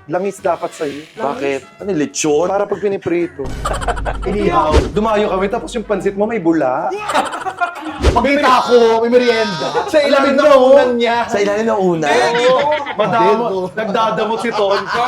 Langis dapat sa'yo. Bakit? Ano, lechon? Para pag piniprito. Inihaw. Dumayo kami, tapos yung pansit mo may bula. Pagkita ko, may merienda. Sa ilalim ng Alamin unan niya. Sa ilalim ng una? Madamo, nagdadamot si Tonto.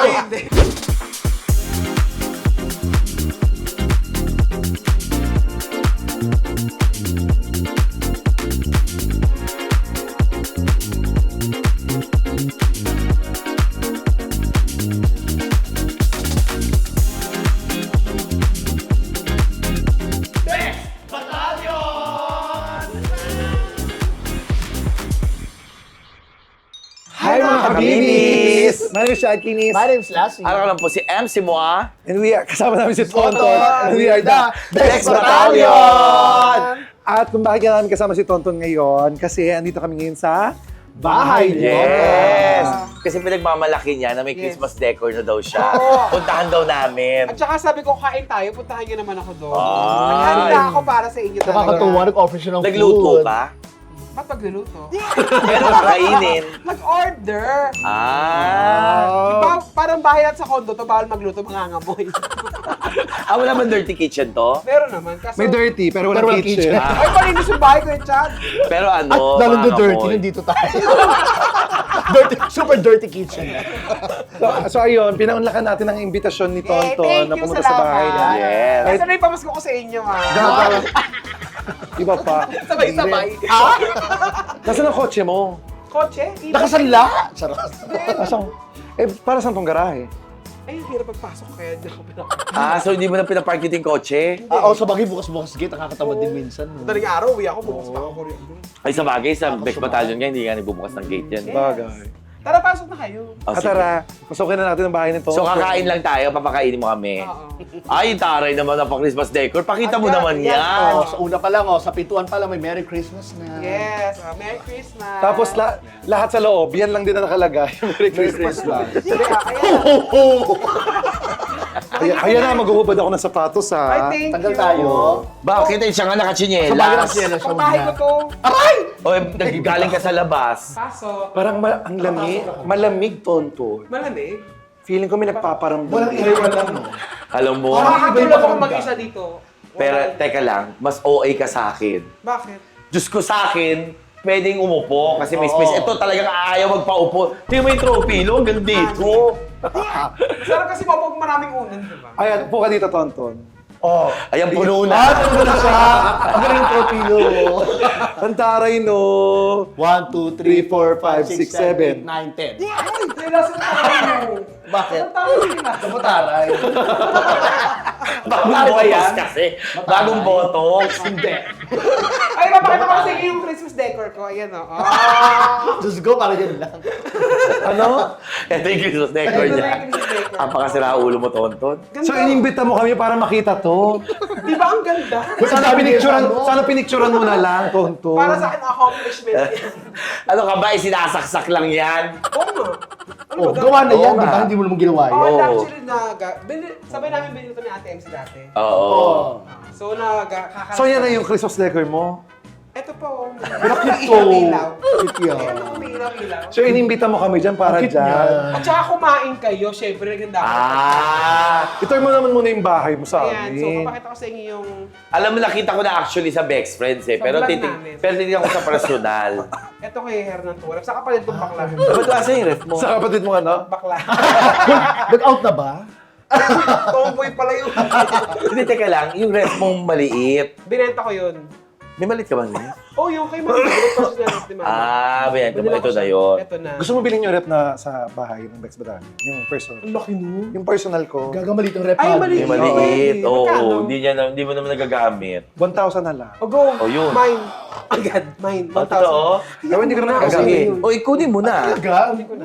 Hi mga kabibis! My name is Shad Kinis. My name's Lassie. Araw lang po si MC Moa. And we are, kasama namin si Tonton. And we are the the Bex Battalion! At kung bakit namin kasama si Tonton ngayon, kasi andito kami ngayon sa Bahay niyo. Yes! Kasi pinagmamalaki niya na may Christmas decor na daw siya. Puntahan daw namin. At saka sabi ko, kain tayo, puntahan niyo naman ako doon. Ay. Naghanda ako para sa inyo talaga. Nakakatuwa, nag-offer siya ng food. Nagluto ka? Ba't magluluto? Pero kakainin. Mag-order! Ah! Diba, parang bahay natin sa condo to, bawal magluto, mangangamoy. Wala man dirty kitchen to? Meron naman. Kaso, May dirty, pero Pero walang walang kitchen. kitchen. Ay, palinis yung bahay ko yung Chad. Pero ano, At lalong mga na dirty, kamoy. nandito tayo. Super dirty kitchen. So ayun, pinaunlakan natin ang imbitasyon ni Tonton thank na you, pumunta sa bahay niya. salamat. Yes. Kasi na yung pamasko ko sa inyo, ha? Iba pa. Sabay-sabay. Nasaan ang kotse mo? Kotse? Nakasanla! Charot. Asang, para saan tong garahe? Ay, ang hirap pagpasok kaya hindi ako pinapasok. So hindi mo na pinapark yung kotse? Sa bagay, bukas-bukas gate, nakakatamad din minsan. Madaling araw, uwi ako, bukas pa ako rin. Ay sa bagay, sa Bex Battalion nga, hindi nga nagbubukas ng gate yan. Bagay. Tara, pasok na kayo. Oh, At sige. tara, pasukin na natin ang bahay ni Tonton. So kakain lang tayo, papakainin mo kami. Oo. Ay, taray naman na pa-Christmas decor. Pakita mo Ayan, naman yan. yan. Sa una pa lang, sa pintuan pa lang, may Merry Christmas na. Yes, Merry Christmas. Tapos lahat sa loob, yan lang din na nakalagay. Merry Christmas lang. Ayan na, maghuhubad ako ng sapatos Ay, ha. thank Tagal you. tayo. Bakit? Siya nga Sa bagay nakachinelas. na siya na siya. Pagtahay ko to. O, nagigaling ka sa labas. Pasok. Parang ang lamig, malamig Tonton. Malamig. Feeling ko may nagpaparamdam. Walang iwan lang. Alam mo? Makakatulog ako mag-isa dito. Pero, teka lang, mas OA ka sa akin. Bakit? Diyos ko sa akin, pwedeng umupo kasi may space. Ito talagang ayaw magpaupo. Tingnan mo yung trophy, lo, hanggang dito. Masarap kasi mapag maraming unan, di ba? Ayan, upo ka dito Tonton. Ayan, puno na. Ano na siya? Ang galing yung tropilo. Ang taray no. 1, 2, 3, 4, 5, 6, 7, 8, 9, 10. Ay, nila sa tayo. Bakit? Ang tayo nila. Sa Butaray. Bagong Ano ba yan? botox kasi. Bagong botox. Hindi. Ay, papakita ko sa inyo yung Christmas decor ko. Ayan, o. Diyos ko, parang yan lang. Ano? Ito yung Christmas decor Ito na niya. yung Christmas decor. Ang pakasira ulo mo, Tonton. So inimbita mo kami para makita to. Di ba ang ganda? Sana pinicturan mo na lang, Tonton. Para sa akin, accomplishment yan. Ano ka ba? Sinasaksak lang yan. Oo nga. Ano Oh, ba? gawa na yan, Oo di ba? nga. Hindi mo naman ginawa Oo, yun. actually, sabay namin binito ni Ate MC dati. Oo. So, So yan na yung Christmas decor mo. Ito po. Ito. Ilaw. Cute yan. Ayan po, may ilaw-ilaw. So inimbita mo kami dyan para Cute dyan. niya. At saka kumain kayo, syempre, naganda ako. Itour mo naman muna yung bahay mo sa Ayan, so amin. papakita ko sa inyo yung... Alam mo, nakita ko na actually sa Best Friends eh. Sa Pero vlog titig namin. pero titignan ko sa personal. Ito kay Hernan Turap. Sa kapalit ng bakla. Ba't asa yung ref mo? Sa kapatid mo ano? Bakla. Nag-out na ba? Tomboy pala yun. Hindi, teka lang. Yung ref mong maliit. Binenta ko yun. May maliit ka ba niya? Oh, yung kay Mami. Personal ni Mami. Binenta mo. Binila Ito ko na siya. yun. Ito na. Gusto mo bilhin yung rep na sa bahay ng Bex Battalion? Yung personal. Ang laki nun. Yung personal ko, Gagamalit ang rep Ay, namin. maliit. Yung maliit. Oo, Oo, magkano? hindi mo naman nagagamit. 1,000 na lang. O go. Oh, yun. Mine. Agad. Mine. 1,000. Totoo? Pero hindi ko naman Sige. nagagamit. O, ikunin mo na. Talaga? Hindi ko na.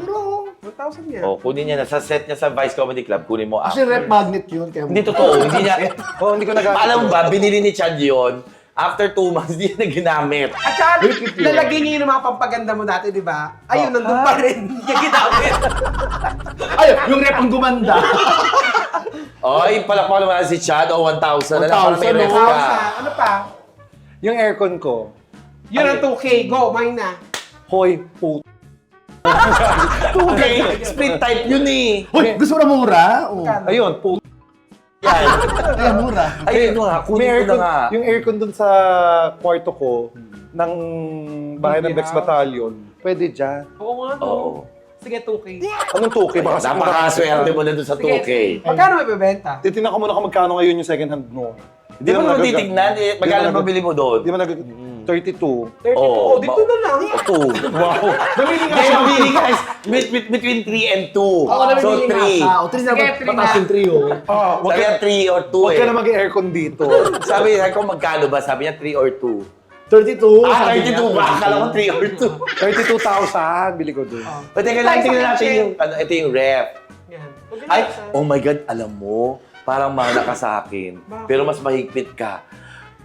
1,000 yan. O, kunin niya na. Sa set niya sa Vice Comedy Club, kunin mo Kasi after. rep magnet yun. Kaya Hindi totoo. Hindi niya. Oo, hindi ko nagamit. Alam mo ba, binili ni Chad yun. After 2 months, hindi niya na ginamit. At saka, lalagyan niyo yung mga pampaganda mo dati, di ba? Ayun, nandun pa rin. Hindi niya ginamit. Ay, yung rep ang gumanda. Ay, palakpak naman si Chad. O, 1,000 na lang. Para may 1,000, ref ka. 1,000. Ano pa? Yung aircon ko, Yun ang 2K. Go, mine na. hoy, puto. Okay, split type yun eh. Hoy, gusto mo na mura? Oh. Ayun, Yan. Ay, mura. Ayun nga, may kunin ko na aircon, nga. yung aircon dun sa kwarto ko, ng bahay ng Bex Battalion, pwede dyan. Oo nga, no? Oo. Sige, 2K. Anong 2K? Baka sa Napakaswerte mo na dun sa 2K. Magkano may bebenta? Titignan ko muna kung magkano ngayon yung second hand mo. Hindi mo naman titignan eh. Magkano mabili mo doon? Di ba 32? 32. Oo, Dito na lang. O 2. Wow. Hindi, mabili ka is between 3 and 2. So 3. O, 3 na Sige, ba? three Mataas na. yung 3 oh. Ah, wag Sabi ka, niya 3 or 2 wag eh. ka na mag-aircon dito. Sabi ko magkano ba? Sabi niya 3 or 2. 32. Ah, sabi 32 niya. ba? Akala ko 3 or 2. 32,000, bili ko dun. But teka lang, tingnan natin yung, ito yung ref. Yan. Ay, oh my God, alam mo, parang mana ka sa akin. Bakit? Pero mas mahigpit ka.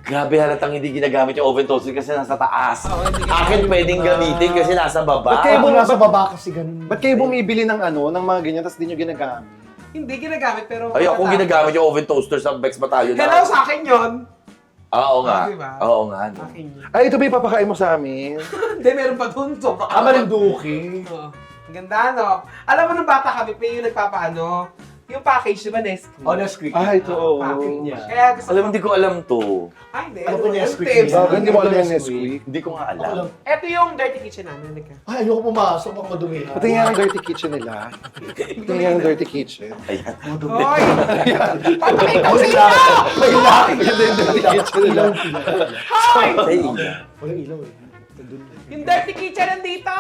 Grabe halatang hindi ginagamit yung oven toaster kasi nasa taas. Oo, hindi Akin pwedeng gamitin kasi nasa baba. Ba't kayo Ako nasa baba kasi ganun. Ba't kayo bumibili ng ng mga ganyan, tapos di nyo ginagamit? Hindi ginagamit, pero... Ay, ako ginagamit yung oven toaster sa Bex Battalion. Hello, sa akin yun. Oo nga. Ah, diba? Oo nga. No. Akin yun. Ay, ito ba ipapakain mo sa amin? Hindi, meron pa dun. So, baka... Marinduki. Oo. Ang ganda, no? Alam mo, nung bata kami, may yung nagpapaano, yung package, di ba, Nesquik? Oh, Nesquik. Ah, ito. Package niya. Yeah. Kaya gusto Alam mo, hindi ko alam to. Ay, hindi. Ano ba Nesquik Tips. niya? Hindi mo alam yung Nesquik. Nesquik. Hindi ko nga Ako alam. lang. Ito yung dirty kitchen namin. Halika. Ay, ayoko pumasok. Baka madumi. Ito nga ang dirty kitchen nila. Ito nga ang dirty kitchen. Ayan. Hoy! Papakita ko sa inyo! May laki ka din dirty kitchen nila. Hoy! Ay, Walang ilaw eh. Nandun. Yung dirty kitchen nandito!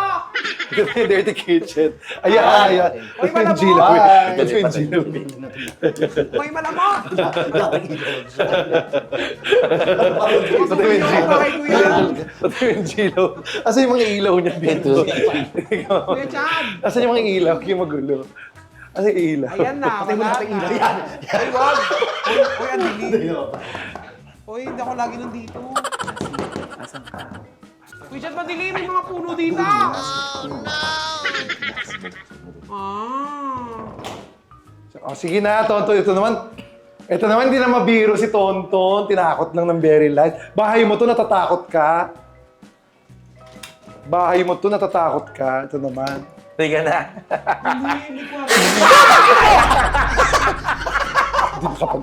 Ito yung dirty kitchen. Ayan, ayan. Uy, Ito yung malamok! Gila. Bye. Ito yung Gila. Hoy, malamok! Ito yung Gila. Bakit ko yan? Ito yung Gila. Asa yung mga ilaw niya dito? Kuya Chad! Asa yung mga ilaw? Yung magulo. Asa yung ilaw? Ayan na, Patay mo wala na yung ilaw na. yan. Ay, wag! Uy, ang dilim. Uy, hindi ako lagi nandito. asan ka? Kuya Chad, madilim. May mga puno dito. Ah. Oh, sige na, Tonton. Ito naman, hindi na mabiro si Tonton. Tinakot lang ng very light. Bahay mo to, natatakot ka. Bahay mo to, natatakot ka. Ito naman. Teka na. Hindi ko Hindi makapag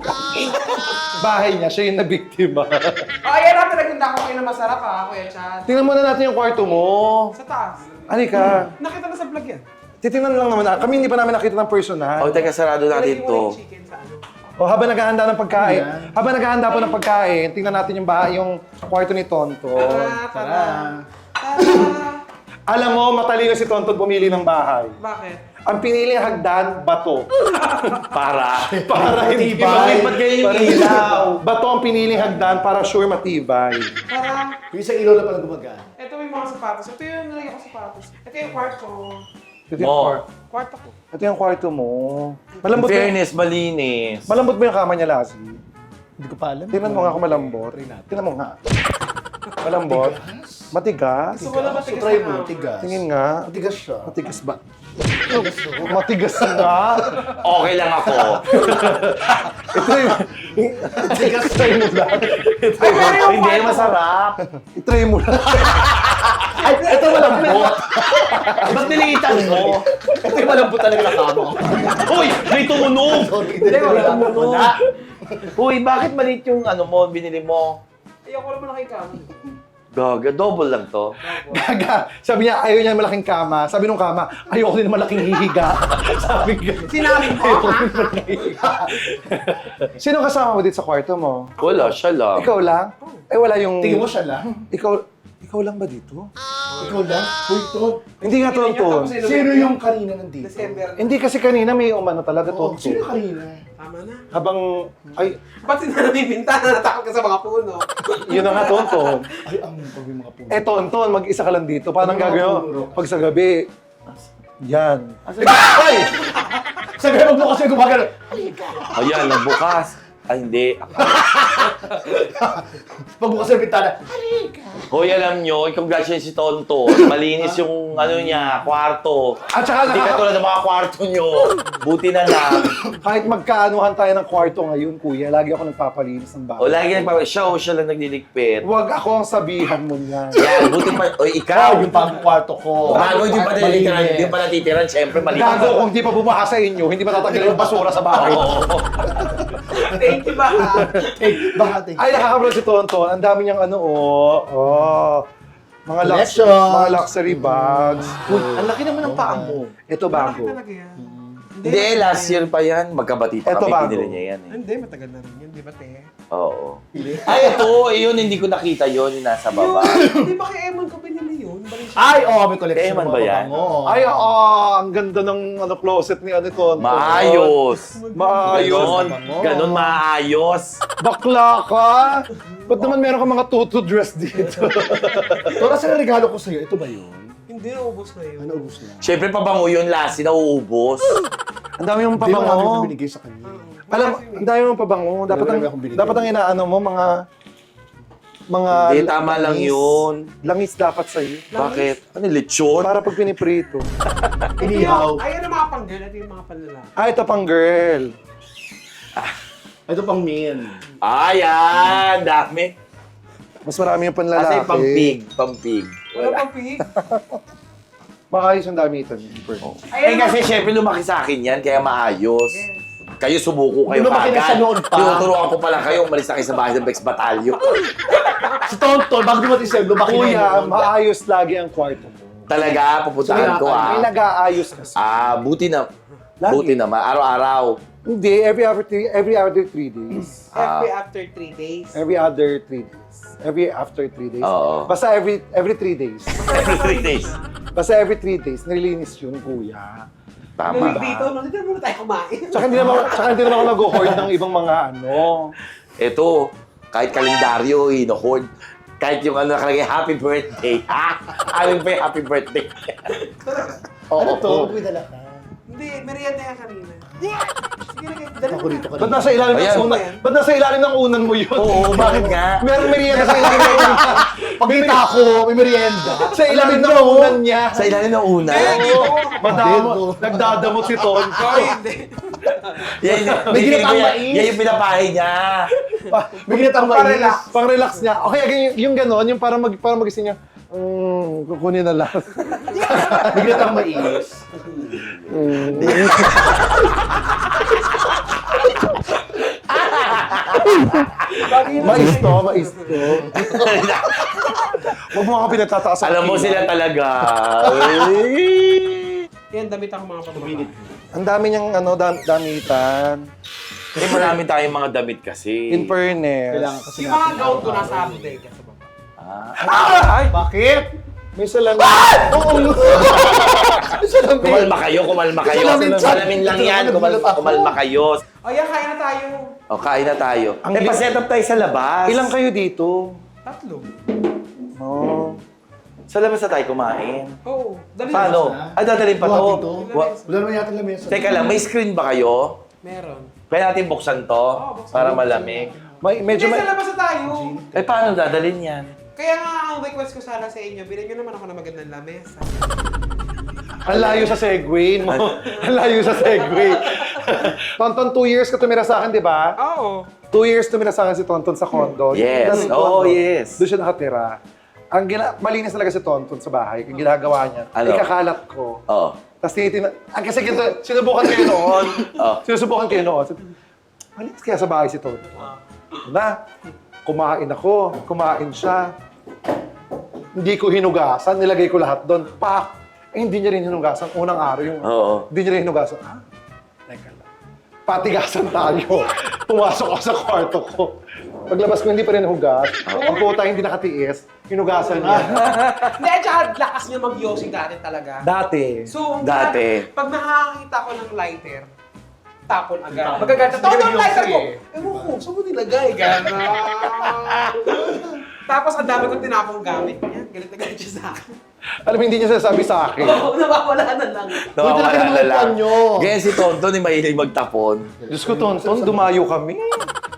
Bahay niya, siya yung nabiktima. Oh, ayan na. Pinaganda ko kayo na masarap ha, Kuya Chad. Tingnan muna natin yung kwarto mo. Sa taas. Halika. Nakita na sa vlog yan. Titingnan lang naman. Kami hindi pa namin nakita ng personal. O, teka, sarado natin Ilagay mo to. yung chicken sa ano. O, habang naghahanda ng pagkain, habang naghahanda po ng pagkain, tingnan natin yung bahay, yung kwarto ni Tonton. Tara. Tara. Alam mo, matalino si Tonton bumili ng bahay. Bakit? Ang piniling hagdan, bato. Para. Para hindi Bakit ba't ganyan yung ilaw? Bato ang piniling hagdan para sure matibay. Para. Yung isang ilaw na pala gumagana. Ito yung mga sapatos. Ito yung nalagyan ko sapatos. Ito yung kwarto. Ito yung, Mo. Kwarto ko. ito yung kwarto mo. In Malambot ba, fairness, malinis. malambot ba yung kama niya, Lassie? Hindi ko pa alam. Tingnan mo nga kung malambot. Tingnan mo nga. Malambot? Matigas? Gusto ko lang So matigas try na mo, hangin. tigas. Tingin nga. Matigas siya. Matigas ba? Matigas nga. Okay lang ako. Ito yung... Matigas try mo lang. Ay, pero yung Hindi, kwarto. masarap. I-try mo lang. Ay, ito malambot. Ba't niliitan mo? Ito yung malambot talaga na kama. Uy, may tumunog! Hindi, wala. Uy, bakit maliit yung ano mo, binili mo? Ayoko lang malaki kami. Gaga, double lang to. Gaga. Sabi niya, ayaw niya ng malaking kama. Sabi nung kama, ayoko din ng malaking hihiga. Sabi ko. Sinabi ko, ha? Sino kasama mo dito sa kwarto mo? Wala, siya lang. Ikaw lang? Eh wala yung... Tingin mo siya lang. Ikaw lang ba dito? Ikaw lang. Uy, Ton. Hindi nga, Tonton. Sino yung kanina nandito? December. Hindi kasi kanina may umano talaga, Oo, sino Tonton. kanina? Tama na. Habang... Ay, Ba't sinanong bintana? Natakot ka sa mga puno. yun na nga, Tonton. Ay, ang pag yung mga puno. Eh, Tonton, mag-isa ka lang dito. Paano gagawin mo? Pag sa gabi, yan. Ay! Sa ganun mo kasi gumagano. Ayan, nagbukas. Ah, hindi. Pagbukas ng bintana, Hoy, alam nyo, congratulations si Tonton. Malinis yung ano niya, kwarto. At saka Hindi katulad ng mga kwarto nyo. Buti na lang. kahit magkaanuhan tayo ng kwarto ngayon, kuya, lagi ako nagpapalinis ng bahay. O lagi siya lang nagliligpit. Huwag ako ang sabihan mo niyan. Yan, buti pa. O ikaw, yung pang kwarto ko. bago hindi pa nalilitan, Malinis. hindi pa natitiran, syempre malinis. Gago, kung di pa bumaha sa inyo, hindi matatanggalin yung basura sa bahay. Oo. Thank you ba? Bahati. Ay, nakaka-vlog si Tonton. Ang dami niyang ano, mga Collections. mga luxury bags. Uy, ang laki naman ng paa mo. Ito Malaki bago. talaga yan. Hindi, last year pa yan. Magkabati pa Eto kami, bago. pinili niya yan eh. Hindi, matagal na rin yun, di ba, te? Oo. Ay, ito, yun, hindi ko nakita yun, yung nasa baba. Di ba kay Emon ko binili yun? Balik siya. Ay, may collection Eman ng ba mga yan? babango. Ay, ang ganda ng closet ni ano Tonton. Maayos. Maayos. Ganon maayos. Bakla ka? Ba't naman meron ka mga tutu dress dito? Tora, saan ang regalo ko sa'yo? Ito ba yun? Hindi, naubos na yun. Ano, ubus na? Siyempre, pabango yun, last nauubos. Ang dami yung Hindi mo namin pabango. binigay sa kanya. Alam, ang dami yung pabango. Dapat Marami akong binigay. dapat ang inaano mo, mga Hindi, tama lang langis. yun. Langis dapat sa'yo. Bakit? Ano, lechon? Para pag piniprito. Inihaw. Ayun ang mga pang-girl at yung mga panlalaki. Ah, ito pang girl. Ito pang men. Ayan, dami. Mas marami yung Kasi panlalaki. pampig. Wala pang pig. Maayos yung dami ito. Eh kasi syempre lumaki sa akin yan, kaya maayos. Yes. Kayo subuko kayo Lumaki na kagad. siya noon pa. Tinuturuan ko pala kayo, umalis na kayo sa bahay ng Bex Batalyo. Si Tonton, bago dumating sa'yo, lumaki na Kuya, yun. maayos lagi ang kwarto mo. Talaga, pupuntahan ko May ah. nag-aayos kasi. Buti na. Lagi. Buti naman, araw-araw. Hindi, every other 3 days. Happy after 3 days. Every other 3 days. Every after 3 days. Oo. Basta every 3 days. Every 3 days. Basta every 3 days, nililinis yun, kuya. Tama. Louis dito, no? Dito muna tayo kumain. Tsaka hindi naman ako nag-hoard ng ibang mga ano. Ito, kahit kalendaryo, ino-hoard. Kahit yung ano nakalagay, happy birthday. Alam pa yung happy birthday. Ano Oo. to? May dala ka. Hindi, merienda yan kanina. Sige na, dali Ako mo rito na. ka Ba't nasa ilalim Ayan. ng unan? Ba't nasa ilalim ng unan mo yun? Oo, bakit nga? Meron merienda sa ilalim ng unan. Pagkita ko, may merienda. Sa ilalim ng unan niya. Sa ilalim ng una. Madamo, nagdadamot si Tonton. Ay, hindi. Yan, May ginatang mais. yan yung pinapahay niya. May ginatang Parelax. mais. Pang-relax niya. Okay, yung gano'n, yung para magising niya. Kukunin na lang. May ginatang mais. Mais to. Huwag mo ako pinatataas sa Alam mo akin. sila talaga. Yan, damit ako mga pamamalit. Ang dami niyang damitan. Eh, marami tayong mga damit kasi. In fairness. Kailangan kasi Yung mga gown ko nasa update sa baba. Ay! Bakit? May salamin. Kumalma kayo. Salamin lang yan. Kumalma kayo. O yan, kain na tayo. O, kain na tayo. Ang Pa-set up tayo sa labas. Ilang kayo dito? 3. Oh. Sa labas na tayo kumain. Oo. Dali Paano? na. Ay, dadalhin pa to. Buhatin to. Wa- Wala naman yata lamesa. Teka lang, may screen ba kayo? Meron. Kaya natin buksan to buksan. para malamig. Medyo Hindi, may... sa labas na tayo. Eh, paano dadalhin yan? Kaya nga, ang request ko sana sa inyo, bilhin nyo naman ako ng magandang lamesa. Ang layo sa Segway mo. Ang layo sa Segway. Tonton, 2 years ka tumira sa akin, di ba? Oo. 2 years tumira sa akin si Tonton sa condo. Yes. Yung Oo, condo, yes. Doon siya nakatira. Malinis talaga si Tonton sa bahay. Yung ginagawa niya. Ano? Ikakalat ko. Oo. Tapos tinitingnan. Kasi ganito, sinubukan kayo noon. Oh. Sinusubukan kayo noon. Malinis kaya sa bahay si Tonton. Na, kumain ako. Kumain siya. Hindi ko hinugasan. Nilagay ko lahat doon. Pak! Eh, hindi niya rin hinugasan. Unang araw yung... Oo. Hindi niya rin hinugasan. Ah, teka lang. Patigasan tayo. Pumasok ako sa kwarto ko. Paglabas ko, hindi pa rin hugas. Ang puta hindi nakatiis. Hinugasan niya. Hindi, at saka lakas niya mag-yosi dati talaga. Dati. So, Dati. pag nakakita ko ng lighter, tapon agad. Magaganda. Todo ang lighter ko! Ewan ko, saan mo nilagay? Gana. Tapos ang dami kong tinapong gamit niya. Galit na galit siya sa akin. Alam mo, hindi niya sinasabi sa akin. Oo, nawawala na lang. Nawawala talaga na naman lang. nyo. Ganyan si Tonton, yung mahilig magtapon. Diyos ko, Tonton, dumayo kami.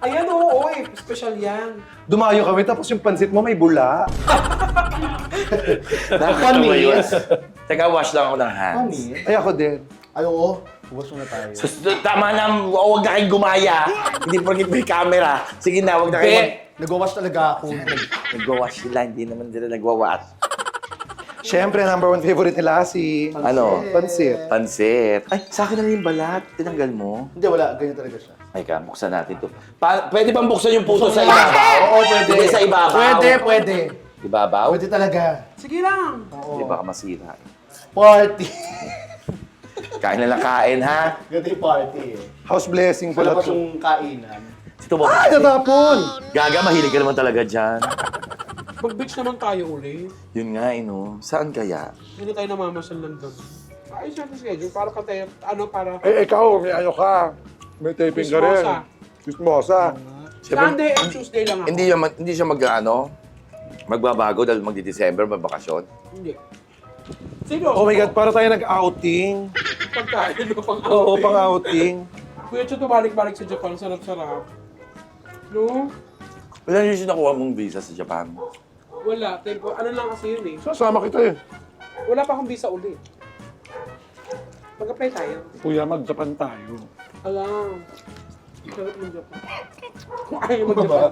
Ayan, oo, special yan. Dumayo kami, tapos yung pansit mo may bula. Nakakatawa yun. Teka, wash lang ako ng hands. Panis? Ay, ako din. Ay, oo. Huwas muna tayo. Tama na, huwag na kayong gumaya. Hindi porkit may camera. Sige na, huwag na kayo Nag-wash talaga ako. nagwawash sila, hindi naman sila nagwawash. Siyempre, number one favorite nila si... Ano? Pansit. Pansit. Ay, sa akin na rin yung balat. Tinanggal mo. Hindi, wala. Ganyan talaga siya. Ay ka, buksan natin to. Pwede bang buksan yung puto sa ibabaw? Oo, pwede. Hindi sa ibabaw. Pwede. Ibabaw? Pwede talaga. Sige lang. Oo. Hindi baka masira. Party. Kain na lang kain, ha? Ganito yung party eh. House blessing pala Palabas to. yung kainan. Ito mo. Ay, natapon! Gaga, mahilig ka naman talaga dyan. Mag-beach naman tayo uli. Yun nga, no? Saan kaya? Hindi tayo namamasal ng doon. Ayos natin schedule. Para ka tayo, para... Eh, ikaw, may ano ka. May taping ka rin. Chismosa. Chismosa. Sunday and Tuesday lang ako. Hindi siya magbabago dahil magdi-December, magbakasyon. Hindi. Seryoso? Oh my God, para tayo nag-outing. Pagkain mo pang Oo, pang-outing. Kuya Cho, tumalik-balik sa Japan. Sarap-sarap. No? Wala niyo siya nakuha mong visa sa Japan. Wala. Ano lang kasi yun eh. Sasama kita eh. Wala pa akong visa uli. Mag-apply tayo. Kuya, mag-Japan tayo. Alam. Sarap ng Japan. Kung ayaw mag-Japan.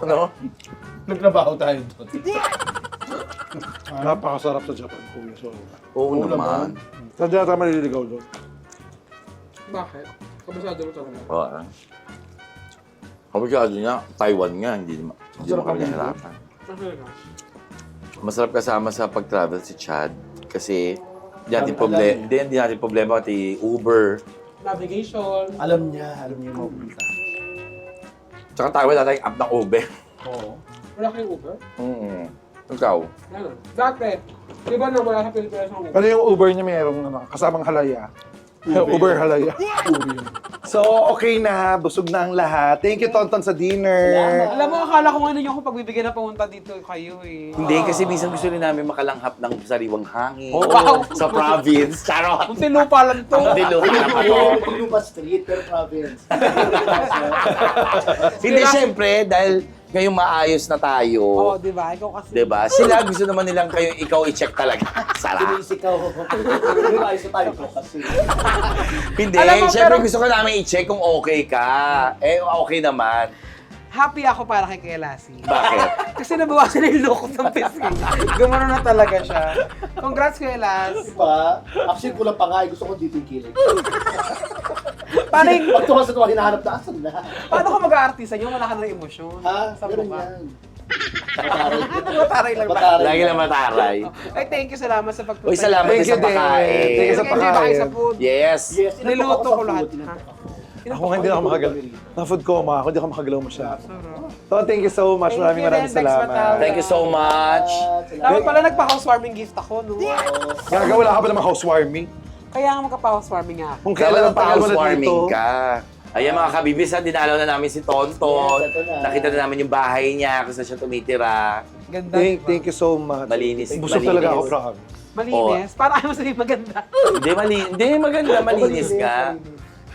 Ano? Nagtrabaho tayo doon. Napakasarap sa Japan, kuya. So, Oo naman. saan dyan tayo maliligaw doon? Bakit? Kabasado mo talaga. Oo. Kapag niya, Taiwan nga, hindi mo kami nahirapan. Talaga. Masarap kasama sa pag-travel si Chad kasi hindi Alam natin problema pati Uber. Navigation. Alam niya yung mapunta. Tsaka Taiwan natin app ng Uber. Oo. Wala kayong Uber? Ikaw? Meron. Bakit? Di ba na wala sa Pilipinas ng Uber? Ano yung Uber niya mayroong kasamang halaya? Uber halaya. So, okay na. Busog na ang lahat. Thank you, Tonton, sa dinner. Alam mo, akala ko nga ninyo ako pagbibigyan na pumunta dito kayo eh. Hindi, kasi minsan gusto rin namin makalanghap ng sariwang hangin. Oo. Wow. Sa province. Charot! Kung tinupa lang to. Ang dilupa naman to. Lupa Street, pero province. Hindi, syempre, dahil ngayong maayos na tayo. Oo, di ba? Ikaw kasi. Diba? Sila gusto naman nilang ikaw i-check talaga. Sarap. Sinisikaw ko. Yung ayos na tayo ko kasi. Hindi, Alam mo, syempre pero- gusto ko namin i-check kung okay ka. Eh, okay naman. Happy ako para kay Kuya Lassie. Bakit? Kasi nabawasan na yung lukot ng pisngi. Gumano na talaga siya. Congrats, Kuya Las. Diba? Actually, kulang pa nga. Gusto ko dito yung killing. Paano, Pag tumas na tumas, hinahanap na asan na. paano ka mag-aartista nyo? Wala ka ng emosyon. Ha? Sa Ganun mukha. yan. Mataray lang ba? Mataray. Lagi lang mataray. Ay, thank you. Salamat sa pagpunta. Uy, salamat Thank din you sa din. pagkain. Thank you sa Nag-enjoy ba kayo sa pagkain. food? Yes. Yes, Niluto ko lahat. Food, Ha? Ako hindi ako makagalaw. Na-food coma ako, hindi ako makagalaw masyado. Sarap. So, thank you so much. Thank you Maraming rin, Dex salamat. Matao. Thank you so much. Dapat pala nagpa-housewarming gift ako, no? Gaga, wala ka ba namang housewarming? Kaya nga magpa-housewarming nga ako. Kung Kailan kailan ang ang tagal mo na pa-housewarming dito. ka? Ayan mga kabibis, dinalaw na namin si Tonton. Yes, ito na. Nakita na namin yung bahay niya, kung saan siya tumitira. Ganda, diba? Thank you so much. Malinis. Busog malinis. talaga ako, promise. Malinis. Para ayaw mo sabihin maganda. Hindi maganda, malinis ka.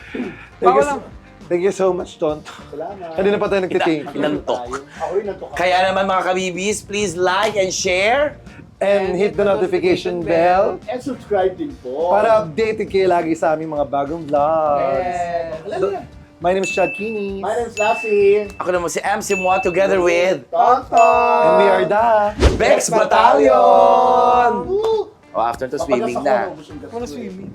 Thank you, Bawal lang. thank you so much, Tonton. Salamat. Kanina pa tayo nagtiting. Inantok. Ako rin nantok. Kaya naman mga kabibis, please like and share. And hit the notification bell And subscribe din po. para updated kayo lagi sa aming mga bagong vlogs. Yes. Alam niya. My name is Chad Kinis. My name's Lassie. Ako naman si MC Moa together with Tonton. And we are the Bex Battalion! Woo! O, after to swimming na. Wala swimming.